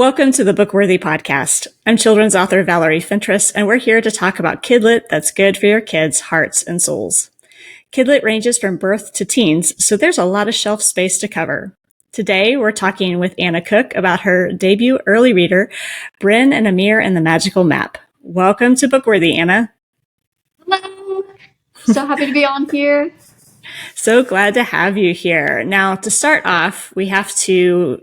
Welcome to the BookWorthy podcast. I'm children's author Valerie Fentress, and we're here to talk about kidlit that's good for your kids' hearts and souls. Kidlit ranges from birth to teens, so there's a lot of shelf space to cover. Today, we're talking with Anna Cook about her debut early reader, Bryn and Amir and the Magical Map. Welcome to BookWorthy, Anna. Hello. So happy to be on here. So glad to have you here. Now, to start off, we have to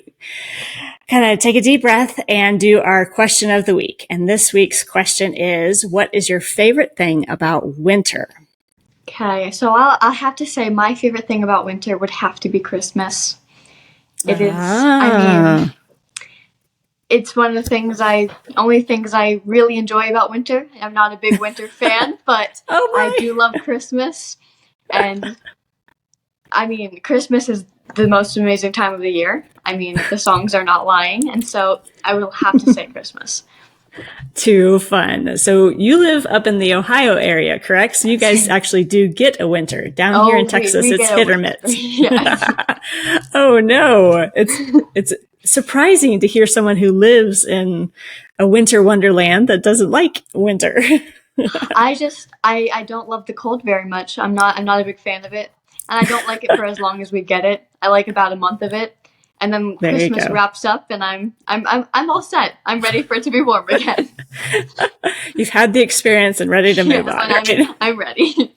kind of take a deep breath and do our question of the week. And this week's question is, what is your favorite thing about winter? Okay, so I'll have to say my favorite thing about winter would have to be Christmas. It is, it's one of the only things I really enjoy about winter. I'm not a big winter fan, but I do love Christmas. And Christmas is the most amazing time of the year. The songs are not lying. And so I will have to say Christmas. Too fun. So you live up in the Ohio area, correct? So you guys actually do get a winter. Down here in Texas, it's hit or miss. Yes. Oh no. It's surprising to hear someone who lives in a winter wonderland that doesn't like winter. I don't love the cold very much. I'm not a big fan of it. And I don't like it for as long as we get it. I like about a month of it. And then Christmas wraps up and I'm all set. I'm ready for it to be warm again. You've had the experience and ready to move on. Right? I'm ready.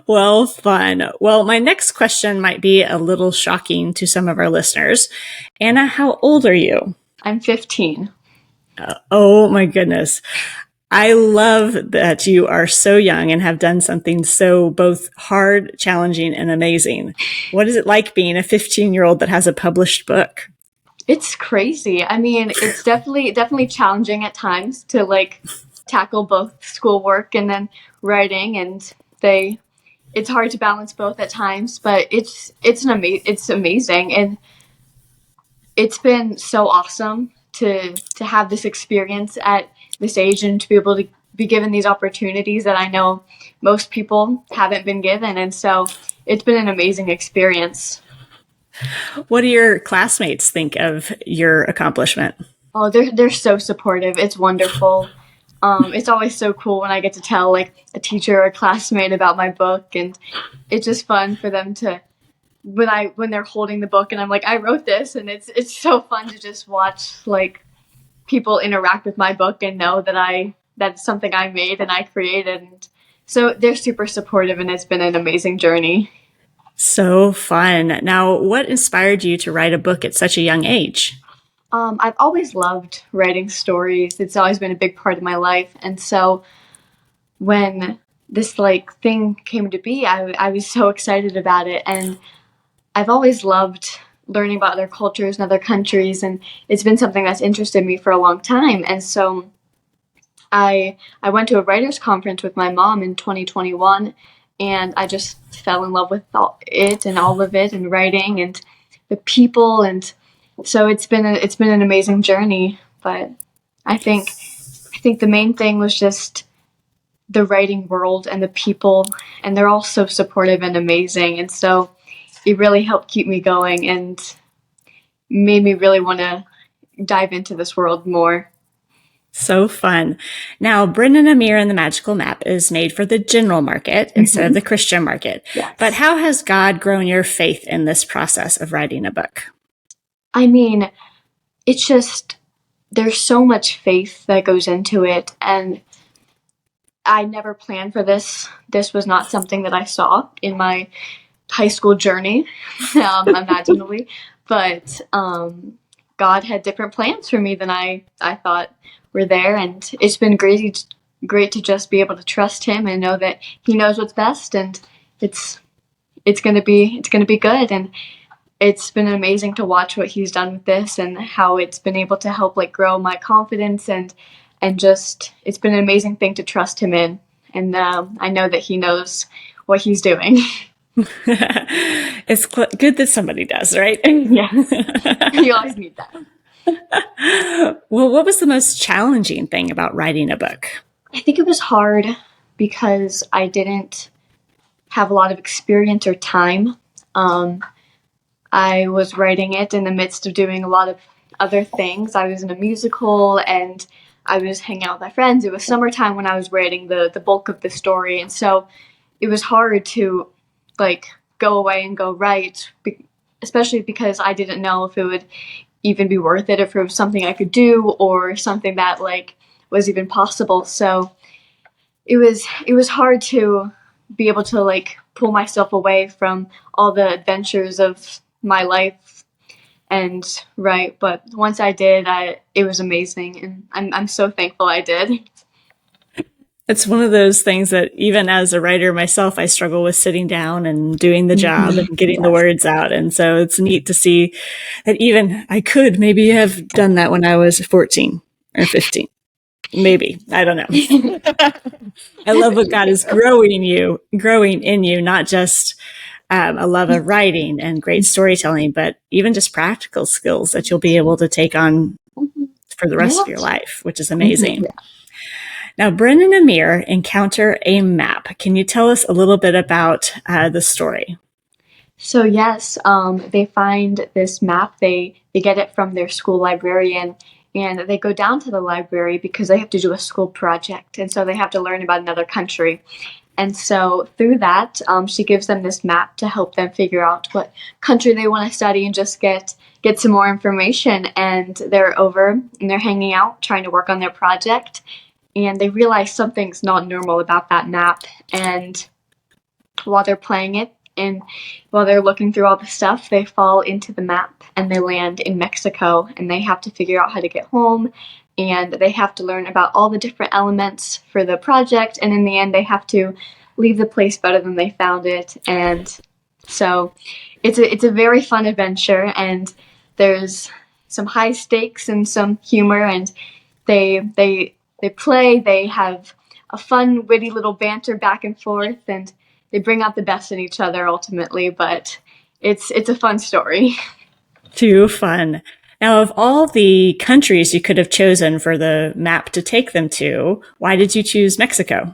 Well, fun. Well, my next question might be a little shocking to some of our listeners. Anna, how old are you? I'm 15. Oh my goodness. I love that you are so young and have done something so both hard, challenging, and amazing. What is it like being a 15-year-old that has a published book? It's crazy. It's definitely challenging at times to tackle both schoolwork and then writing, and it's hard to balance both at times, but it's amazing, and it's been so awesome to have this experience at this age and to be able to be given these opportunities that I know most people haven't been given. And so it's been an amazing experience. What do your classmates think of your accomplishment? Oh, they're so supportive. It's wonderful. It's always so cool when I get to tell a teacher or a classmate about my book, and it's just fun for them to when they're holding the book and I'm like, I wrote this, and it's so fun to just watch people interact with my book and know that that's something I made and I created. And so they're super supportive, and it's been an amazing journey. So fun. Now, what inspired you to write a book at such a young age? I've always loved writing stories. It's always been a big part of my life. And so when this thing came to be, I was so excited about it. And I've always loved learning about other cultures and other countries, and it's been something that's interested me for a long time. And so I went to a writers conference with my mom in 2021, and I just fell in love with all of it and writing and the people, and so it's been an amazing journey. But I think the main thing was just the writing world and the people, and they're all so supportive and amazing, and so it really helped keep me going and made me really want to dive into this world more. So fun. Now, Bryn and Amir and the Magical Map is made for the general market instead of the Christian market. Yes. But how has God grown your faith in this process of writing a book? It's just, there's so much faith that goes into it, and I never planned for this. This was not something that I saw in my high school journey, imaginably, but God had different plans for me than I thought were there, and it's been great to just be able to trust Him and know that He knows what's best, and it's gonna be good. And it's been amazing to watch what He's done with this and how it's been able to help grow my confidence, and just it's been an amazing thing to trust Him in, and I know that He knows what He's doing. It's good that somebody does, right? Yes. You always need that. Well, what was the most challenging thing about writing a book? I think it was hard because I didn't have a lot of experience or time. I was writing it in the midst of doing a lot of other things. I was in a musical and I was hanging out with my friends. It was summertime when I was writing the bulk of the story, and so it was hard to like go away and go write, especially because I didn't know if it would even be worth it, if it was something I could do or something that like was even possible. So it was hard to be able to like pull myself away from all the adventures of my life and write. But once I did, it was amazing, and I'm so thankful I did. It's one of those things that even as a writer myself, I struggle with sitting down and doing the job and getting the words out. And so it's neat to see that even I could maybe have done that when I was 14 or 15. Maybe. I don't know. I love what God is growing in you, not just a love of writing and great storytelling, but even just practical skills that you'll be able to take on for the rest of your life, which is amazing. Yeah. Now, Bryn and Amir encounter a map. Can you tell us a little bit about the story? So yes, they find this map. They get it from their school librarian, and they go down to the library because they have to do a school project, and so they have to learn about another country. And so through that, she gives them this map to help them figure out what country they want to study and just get some more information. And they're over and they're hanging out, trying to work on their project. And they realize something's not normal about that map. And while they're playing it and while they're looking through all the stuff, they fall into the map and they land in Mexico. And they have to figure out how to get home. And they have to learn about all the different elements for the project. And in the end, they have to leave the place better than they found it. And so it's a very fun adventure. And there's some high stakes and some humor. And they play. They have a fun, witty little banter back and forth. And they bring out the best in each other ultimately. But it's a fun story. Too fun. Now, of all the countries you could have chosen for the map to take them to, why did you choose Mexico?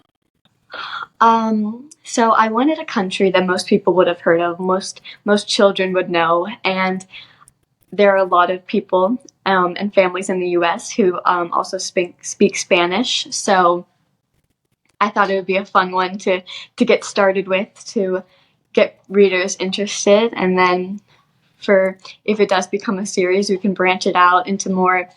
So I wanted a country that most people would have heard of, most children would know, and there are a lot of people and families in the U.S. who also speak Spanish. So I thought it would be a fun one to get started with, to get readers interested, and then if it does become a series, we can branch it out into more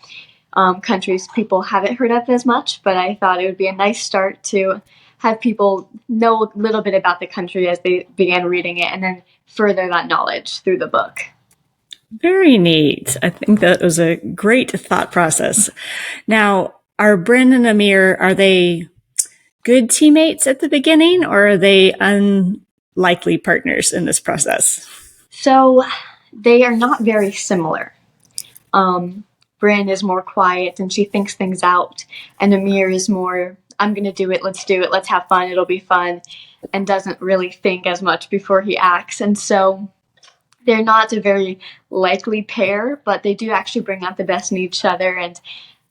countries people haven't heard of as much. But I thought it would be a nice start to have people know a little bit about the country as they began reading it, and then further that knowledge through the book. Very neat. I think that was a great thought process. Now, are Bryn and Amir, are they good teammates at the beginning, or are they unlikely partners in this process? So they are not very similar. Bryn is more quiet and she thinks things out, and Amir is more, I'm going to do it, let's have fun, it'll be fun, and doesn't really think as much before he acts. And so they're not a very likely pair, but they do actually bring out the best in each other, and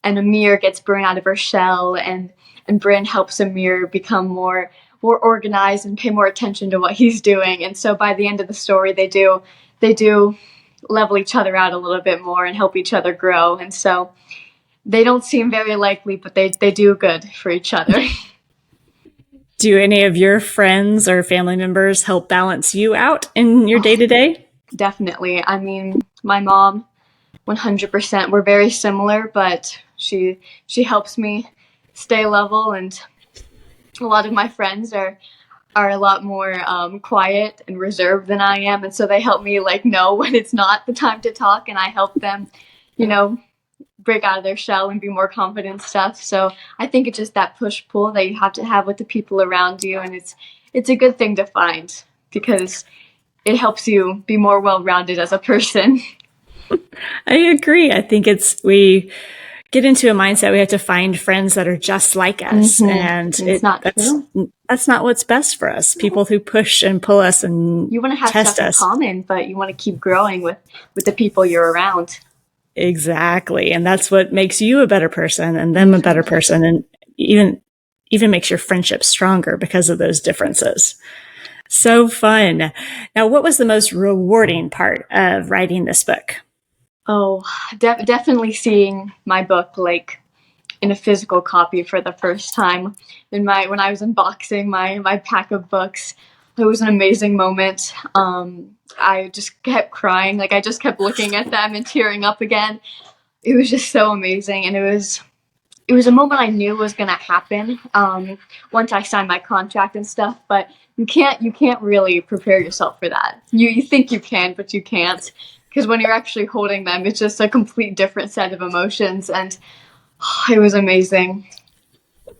Amir gets Bryn out of her shell, and Bryn helps Amir become more organized and pay more attention to what he's doing. And so by the end of the story, they do level each other out a little bit more and help each other grow. And so they don't seem very likely, but they do good for each other. Do any of your friends or family members help balance you out in your day-to-day? Definitely. I mean, my mom, 100%. We're very similar, but she helps me stay level, and a lot of my friends are a lot more quiet and reserved than I am, and so they help me like know when it's not the time to talk, and I help them, break out of their shell and be more confident and stuff. So I think it's just that push-pull that you have to have with the people around you, and it's a good thing to find because it helps you be more well-rounded as a person. I agree. I think we get into a mindset we have to find friends that are just like us, and that's not what's best for us. People who push and pull us and you want to have test stuff us. in common, but you want to keep growing with the people you're around. Exactly, and that's what makes you a better person and them a better person, and even makes your friendship stronger because of those differences. So fun. Now, what was the most rewarding part of writing this book? Oh, definitely seeing my book like in a physical copy for the first time when I was unboxing my pack of books. It was an amazing moment. I just kept crying. Like I just kept looking at them and tearing up again. It was just so amazing, and it was a moment I knew was gonna happen once I signed my contract and stuff. But you can't really prepare yourself for that. You think you can, but you can't, because when you're actually holding them, it's just a complete different set of emotions. And it was amazing,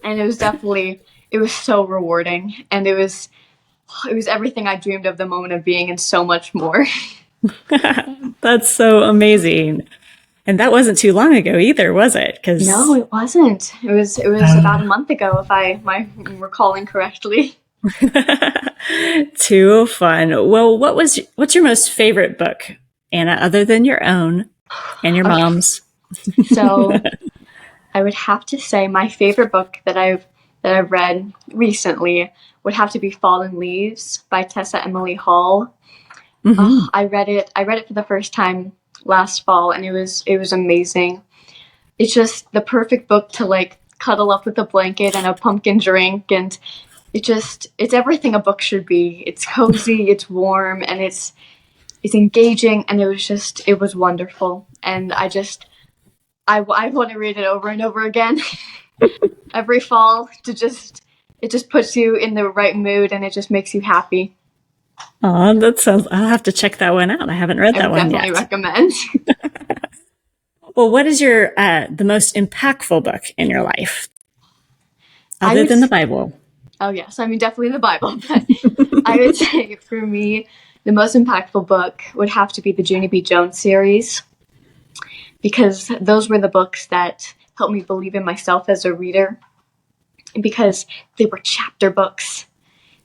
and it was so rewarding, and it was everything I dreamed of the moment of being, and so much more. That's so amazing. And that wasn't too long ago either, was it? No, Because it wasn't. It was about a month ago, if I'm recalling correctly. too fun. Well, what's your most favorite book, Anna, other than your own and your Okay, mom's? so I would have to say my favorite book that I've read recently would have to be Fallen Leaves by Tessa Emily Hall. Hmm. Oh, I read it for the first time last fall, and it was amazing. It's just the perfect book to like cuddle up with a blanket and a pumpkin drink, and it's everything a book should be. It's cozy, it's warm, and it's engaging, and it was wonderful. And I want to read it over and over again every fall to just it just puts you in the right mood, and it just makes you happy. Oh, that sounds. I'll have to check that one out. I haven't read I that would one definitely yet. recommend. Well, what is your the most impactful book in your life, I other would than the Bible? Oh yes, I mean definitely the Bible, but I would say for me the most impactful book would have to be the Junie B. Jones series, because those were the books that helped me believe in myself as a reader, because they were chapter books.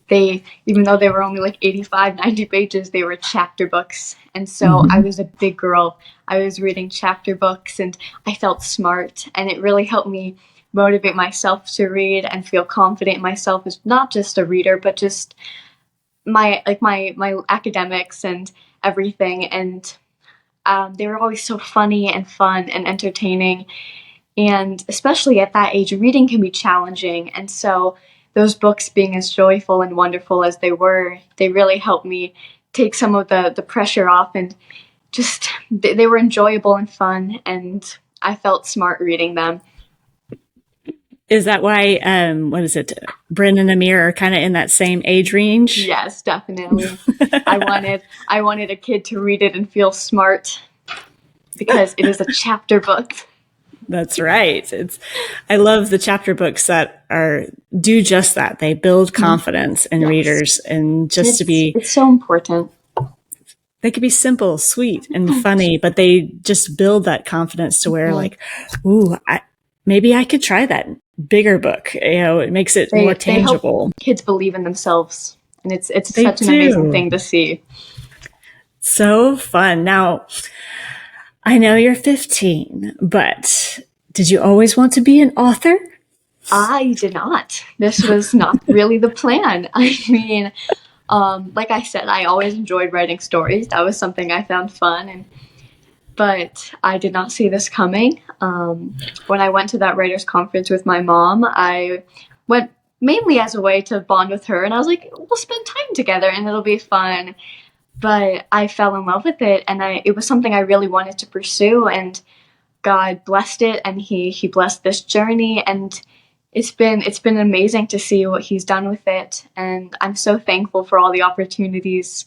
They Even though they were only like 85, 90 pages, they were chapter books. And so I Hmm. was a big girl. I was reading chapter books, and I felt smart, and it really helped me motivate myself to read and feel confident in myself as not just a reader, but just my academics and everything. And they were always so funny and fun and entertaining. And especially at that age, reading can be challenging. And so those books being as joyful and wonderful as they were, they really helped me take some of the pressure off, and just they were enjoyable and fun, and I felt smart reading them. Is that why? What is it? Bryn and Amir are kind of in that same age range. Yes, definitely. I wanted a kid to read it and feel smart, because it is a chapter book. That's right. It's I love the chapter books that are do just that. They build confidence in Yes. readers and And just to be it's so important. they could be simple, sweet, and funny, but they just build that confidence to where Mhm. like, ooh, maybe I could try that bigger book. It makes it more They help tangible. kids believe in themselves, and it's They such an amazing do. thing to see. So fun. Now, I know you're 15, but did you always want to be an author? I did not. This was not really the plan. I mean, like I said, I always enjoyed writing stories. That was something I found fun, and but I did not see this coming. When I went to that writers' conference with my mom, I went mainly as a way to bond with her, and I was like, we'll spend time together, and it'll be fun. But I fell in love with it, and it was something I really wanted to pursue, and God blessed it, and he blessed this journey, and it's been amazing to see what he's done with it, and I'm so thankful for all the opportunities,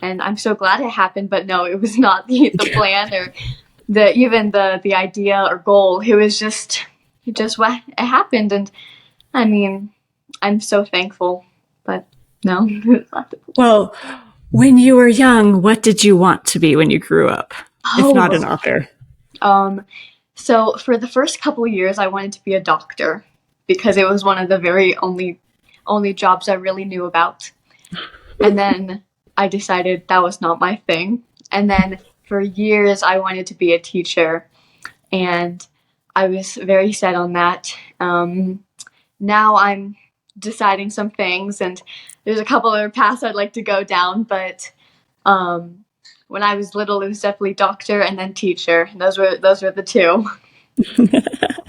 and I'm so glad it happened. But no, it was not the plan, or the idea or goal. It just what it happened, and I mean, I'm so thankful. But no, it's not the plan. Well, when you were young, what did you want to be when you grew up, if not an Oh, author? um, so for the first couple of years, I wanted to be a doctor, because it was one of the very only jobs I really knew about. And then I decided that was not my thing. And then for years, I wanted to be a teacher, and I was very set on that. Now I'm deciding some things, and there's a couple other paths I'd like to go down, but um, when I was little, it was definitely doctor and then teacher. Those were the two.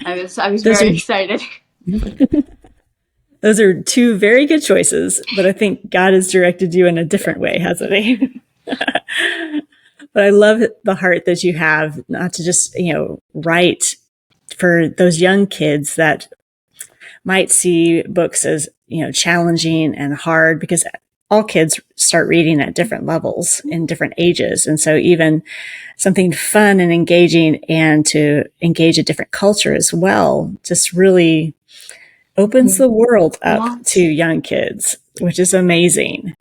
I was very excited. Those are two very good choices, but I think God has directed you in a different way, hasn't he? But I love the heart that you have, not to just, write for those young kids that might see books as, challenging and hard, because all kids start reading at different levels in different ages. And so even something fun and engaging and to engage a different culture as well just really opens the world up to young kids, which is amazing.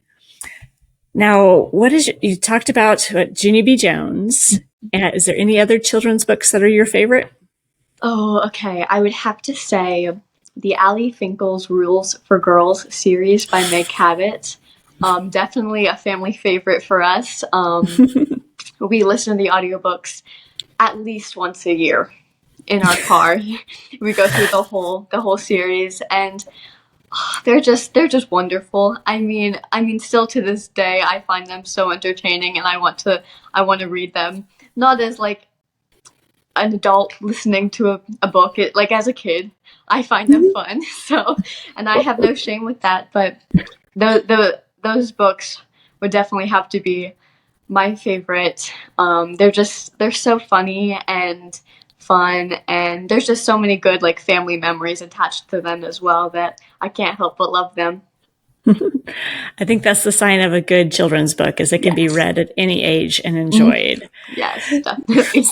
Now, you talked about Junie B. Jones. Is there any other children's books that are your favorite? Oh, okay. I would have to say the Ali Finkel's Rules for Girls series by Meg Cabot. Definitely a family favorite for us. We listen to the audiobooks at least once a year in our car. We go through the whole series, and they're just wonderful. I mean, still to this day, I find them so entertaining, and I want to read them. Not as like an adult listening to a book. Like as a kid, I find them fun. So, and I have no shame with that. But those books would definitely have to be my favorite. They're so funny and fun, and there's just so many good like family memories attached to them as well that I can't help but love them. I think that's the sign of a good children's book, is it can be read at any age and enjoyed. Yes, definitely.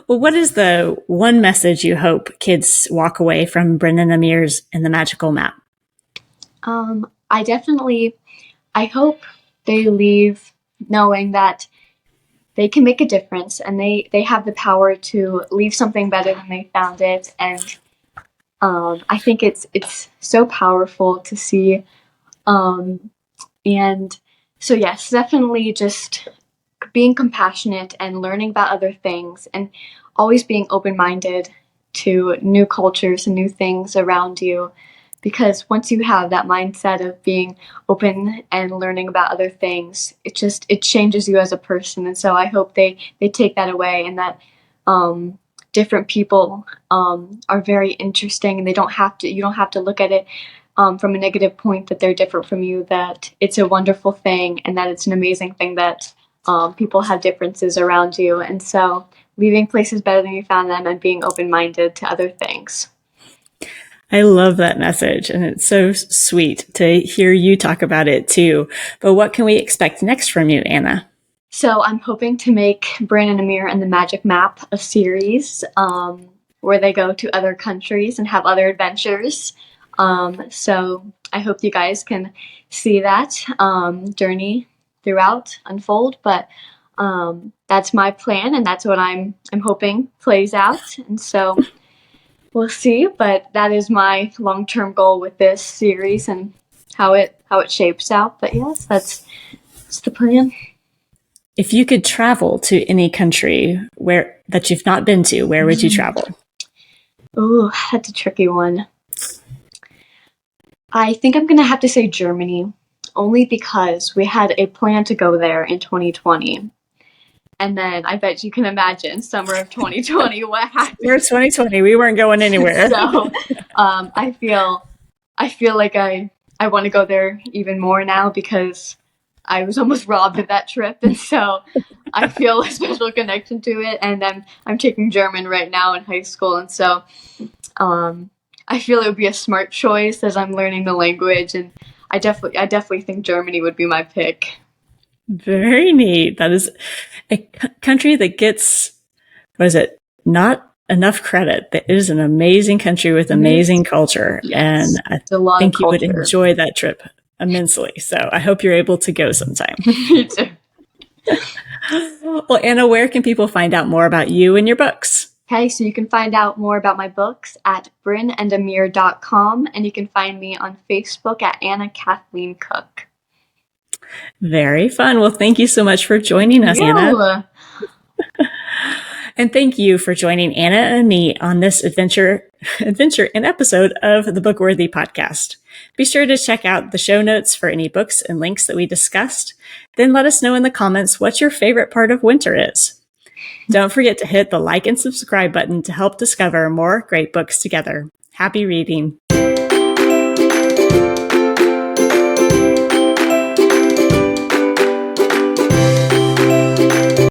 Well, what is the one message you hope kids walk away from Brennan Amir's And the Magical Map? I hope they leave knowing that they can make a difference, and they have the power to leave something better than they found it. And I think it's so powerful to see. And so yes, definitely just being compassionate and learning about other things, and always being open-minded to new cultures and new things around you. Because once you have that mindset of being open and learning about other things, it changes you as a person. And so I hope they take that away, and that different people are very interesting, and you don't have to look at it from a negative point, that they're different from you, that it's a wonderful thing, and that it's an amazing thing that people have differences around you. And so leaving places better than you found them, and being open-minded to other things. I love that message, and it's so sweet to hear you talk about it too. But what can we expect next from you, Anna? So I'm hoping to make Brennan Amir and the Magic Map a series where they go to other countries and have other adventures. So I hope you guys can see that journey throughout unfold. But that's my plan, and that's what I'm hoping plays out. And so we'll see, but that is my long-term goal with this series and how it shapes out. But yes, that's the plan. If you could travel to any country that you've not been to, where would you travel? Ooh, that's a tricky one. I think I'm going to have to say Germany, only because we had a plan to go there in 2020. And then I bet you can imagine summer of 2020 what happened. We're 2020. We weren't going anywhere. So I feel like I want to go there even more now, because I was almost robbed of that trip, and so I feel a special connection to it. And I'm taking German right now in high school, and so I feel it would be a smart choice as I'm learning the language, and I definitely think Germany would be my pick. Very neat. That is a country that gets, not enough credit. It is an amazing country with amazing culture. Yes, and I think you would enjoy that trip immensely. So I hope you're able to go sometime. Me too. Well, Anna, where can people find out more about you and your books? Okay, so you can find out more about my books at brynandamir.com, and you can find me on Facebook at Anna Kathleen Cook. Very fun. Well, thank you so much for joining us, Anna. And thank you for joining Anna and me on this adventure and episode of the BookWorthy podcast. Be sure to check out the show notes for any books and links that we discussed. Then let us know in the comments what your favorite part of winter is. Don't forget to hit the like and subscribe button to help discover more great books together. Happy reading!